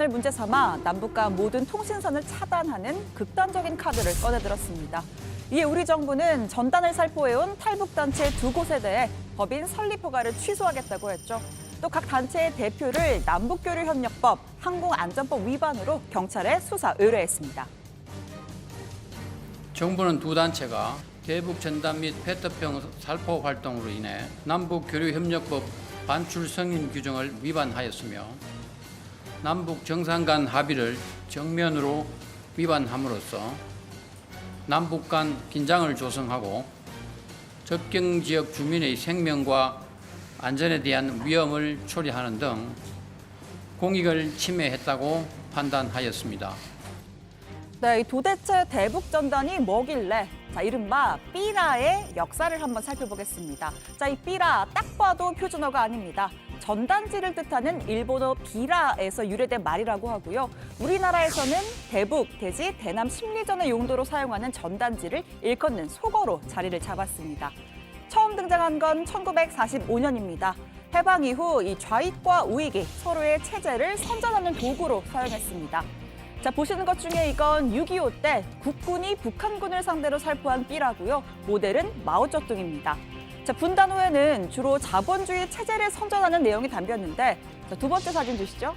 문제 삼아 남북 간 모든 통신선을 차단하는 극단적인 카드를 꺼내들었습니다. 이에 우리 정부는 전단을 살포해온 탈북단체 두 곳에 대해 법인 설립 허가를 취소하겠다고 했죠. 또 각 단체의 대표를 남북교류협력법, 항공안전법 위반으로 경찰에 수사 의뢰했습니다. 정부는 두 단체가 대북 전단 및 페트병 살포 활동으로 인해 남북교류협력법 반출 승인 규정을 위반하였으며 남북 정상 간 합의를 정면으로 위반함으로써 남북 간 긴장을 조성하고 접경 지역 주민의 생명과 안전에 대한 위험을 초래하는 등 공익을 침해했다고 판단하였습니다. 네, 도대체 대북 전단이 뭐길래? 이른바 삐라의 역사를 한번 살펴보겠습니다. 이 삐라 딱 봐도 표준어가 아닙니다. 전단지를 뜻하는 일본어 비라에서 유래된 말이라고 하고요. 우리나라에서는 대북, 대지, 대남 심리전의 용도로 사용하는 전단지를 일컫는 속어로 자리를 잡았습니다. 처음 등장한 건 1945년입니다. 해방 이후 이 좌익과 우익이 서로의 체제를 선전하는 도구로 사용했습니다. 보시는 것 중에 이건 6.25 때 국군이 북한군을 상대로 살포한 삐라고요. 모델은 마오쩌둥입니다. 분단 후에는 주로 자본주의 체제를 선전하는 내용이 담겼는데 두 번째 사진 주시죠.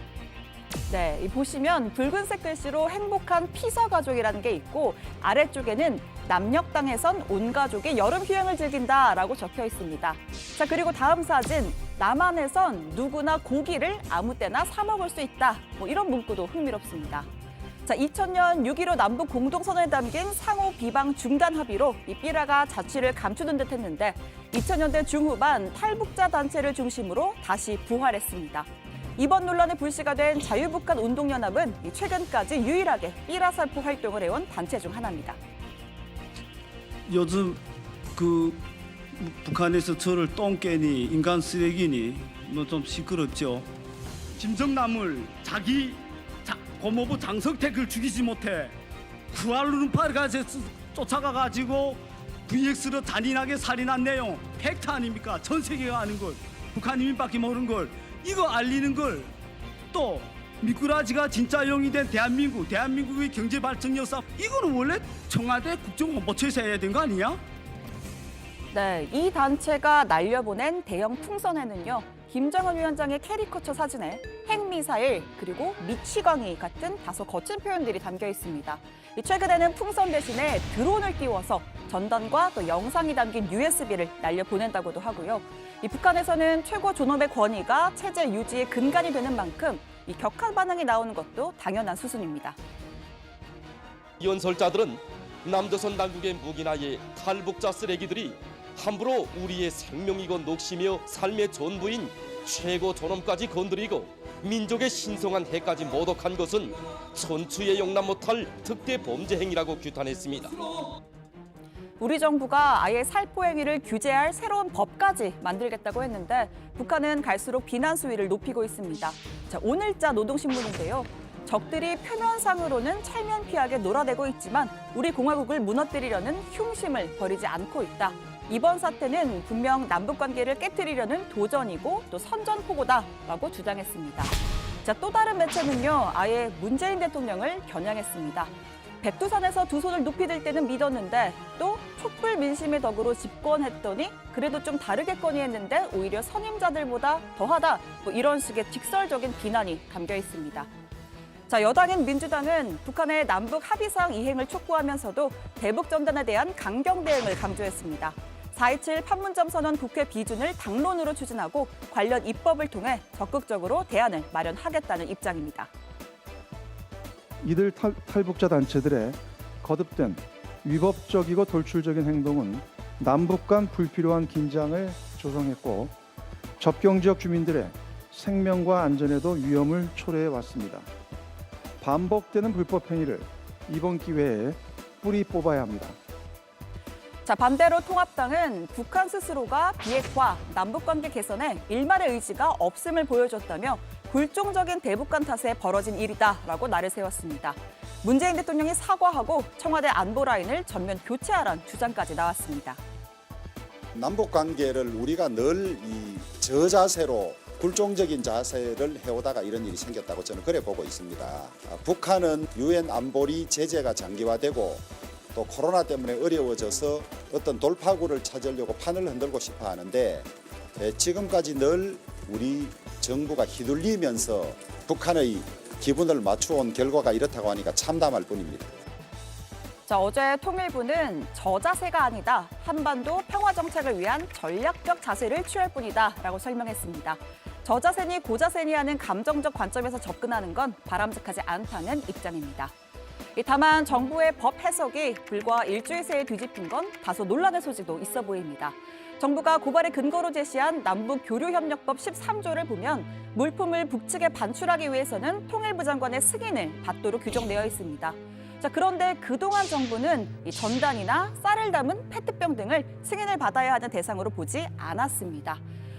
네, 보시면 붉은색 글씨로 행복한 피서 가족이라는 게 있고 아래쪽에는 남녘 땅에선 온 가족이 여름 휴양을 즐긴다라고 적혀 있습니다. 그리고 다음 사진, 남한에선 누구나 고기를 아무 때나 사 먹을 수 있다. 이런 문구도 흥미롭습니다. 2000년 6.15 남북 공동선언에 담긴 상호 비방 중단 합의로 이 삐라가 자취를 감추는 듯 했는데 2000년대 중후반 탈북자 단체를 중심으로 다시 부활했습니다. 이번 논란의 불씨가 된 자유북한 운동연합은 최근까지 유일하게 삐라 살포 활동을 해온 단체 중 하나입니다. 요즘 북한에서 저를 똥개니 인간 쓰레기니 좀 시끄럽죠. 김정남을 자기 고모부 장석택을 죽이지 못해 쿠알루룸파르 가서 쫓아가가지고 VX로 잔인하게 살인한 내용 팩트 아닙니까? 전 세계가 아는 걸, 북한 이민밖에 모르는 걸, 이거 알리는 걸, 또 미꾸라지가 진짜 영이 된 대한민국의 경제 발전 역사, 이거는 원래 청와대 국정홍보처에서 해야 되는 거 아니냐? 네, 이 단체가 날려보낸 대형 풍선에는요. 김정은 위원장의 캐리커처 사진에 핵미사일 그리고 미치광이 같은 다소 거친 표현들이 담겨 있습니다. 최근에는 풍선 대신에 드론을 띄워서 전단과 또 영상이 담긴 USB를 날려보낸다고도 하고요. 북한에서는 최고 존엄의 권위가 체제 유지의 근간이 되는 만큼 이 격한 반응이 나오는 것도 당연한 수순입니다. 연설자들은 남조선 당국의 무기나의 탈북자 쓰레기들이 함부로 우리의 생명이고 녹시며 삶의 전부인 최고 존엄까지 건드리고 민족의 신성한 해까지 모독한 것은 천추에 용납 못할 특대 범죄 행위라고 규탄했습니다. 우리 정부가 아예 살포 행위를 규제할 새로운 법까지 만들겠다고 했는데 북한은 갈수록 비난 수위를 높이고 있습니다. 오늘자 노동신문인데요. 적들이 표면상으로는 철면피하게 놀아대고 있지만 우리 공화국을 무너뜨리려는 흉심을 버리지 않고 있다. 이번 사태는 분명 남북관계를 깨트리려는 도전이고 또 선전포고다라고 주장했습니다. 또 다른 매체는요. 아예 문재인 대통령을 겨냥했습니다. 백두산에서 두 손을 높이 들 때는 믿었는데 또 촛불 민심의 덕으로 집권했더니 그래도 좀 다르겠거니 했는데 오히려 선임자들보다 더하다. 이런 식의 직설적인 비난이 담겨 있습니다. 여당인 민주당은 북한의 남북 합의사항 이행을 촉구하면서도 대북 전단에 대한 강경 대응을 강조했습니다. 4.27 판문점 선언 국회 비준을 당론으로 추진하고 관련 입법을 통해 적극적으로 대안을 마련하겠다는 입장입니다. 이들 탈북자 단체들의 거듭된 위법적이고 돌출적인 행동은 남북 간 불필요한 긴장을 조성했고 접경 지역 주민들의 생명과 안전에도 위험을 초래해 왔습니다. 반복되는 불법 행위를 이번 기회에 뿌리 뽑아야 합니다. 반대로 통합당은 북한 스스로가 비핵화, 남북관계 개선에 일말의 의지가 없음을 보여줬다며 굴종적인 대북간 탓에 벌어진 일이다라고 날을 세웠습니다. 문재인 대통령이 사과하고 청와대 안보 라인을 전면 교체하라는 주장까지 나왔습니다. 남북 관계를 우리가 늘 이 저자세로 불종적인 자세를 해오다가 이런 일이 생겼다고 저는 그래 보고 있습니다. 북한은 유엔 안보리 제재가 장기화되고 또 코로나 때문에 어려워져서 어떤 돌파구를 찾으려고 판을 흔들고 싶어 하는데 지금까지 늘 우리 정부가 휘둘리면서 북한의 기분을 맞추어온 결과가 이렇다고 하니까 참담할 뿐입니다. 자, 어제 통일부는 저자세가 아니다. 한반도 평화 정착을 위한 전략적 자세를 취할 뿐이다 라고 설명했습니다. 저자세니 고자세니 하는 감정적 관점에서 접근하는 건 바람직하지 않다는 입장입니다. 다만 정부의 법 해석이 불과 일주일 새에 뒤집힌 건 다소 논란의 소지도 있어 보입니다. 정부가 고발의 근거로 제시한 남북교류협력법 13조를 보면 물품을 북측에 반출하기 위해서는 통일부 장관의 승인을 받도록 규정되어 있습니다. 자, 그런데 그동안 정부는 이 전단이나 쌀을 담은 페트병 등을 승인을 받아야 하는 대상으로 보지 않았습니다.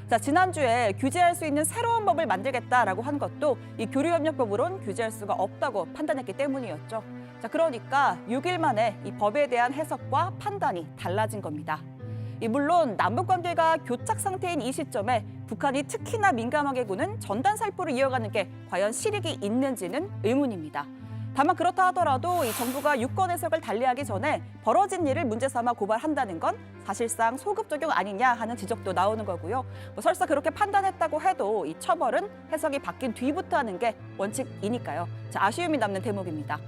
자, 지난주에 규제할 수 있는 새로운 법을 만들겠다라고 한 것도 이 교류협력법으론 규제할 수가 없다고 판단했기 때문이었죠. 자, 그러니까 6일 만에 이 법에 대한 해석과 판단이 달라진 겁니다. 물론 남북 관계가 교착 상태인 이 시점에 북한이 특히나 민감하게 구는 전단 살포를 이어가는 게 과연 실익이 있는지는 의문입니다. 다만 그렇다 하더라도 이 정부가 유권 해석을 달리하기 전에 벌어진 일을 문제 삼아 고발한다는 건 사실상 소급 적용 아니냐 하는 지적도 나오는 거고요. 설사 그렇게 판단했다고 해도 이 처벌은 해석이 바뀐 뒤부터 하는 게 원칙이니까요. 자, 아쉬움이 남는 대목입니다.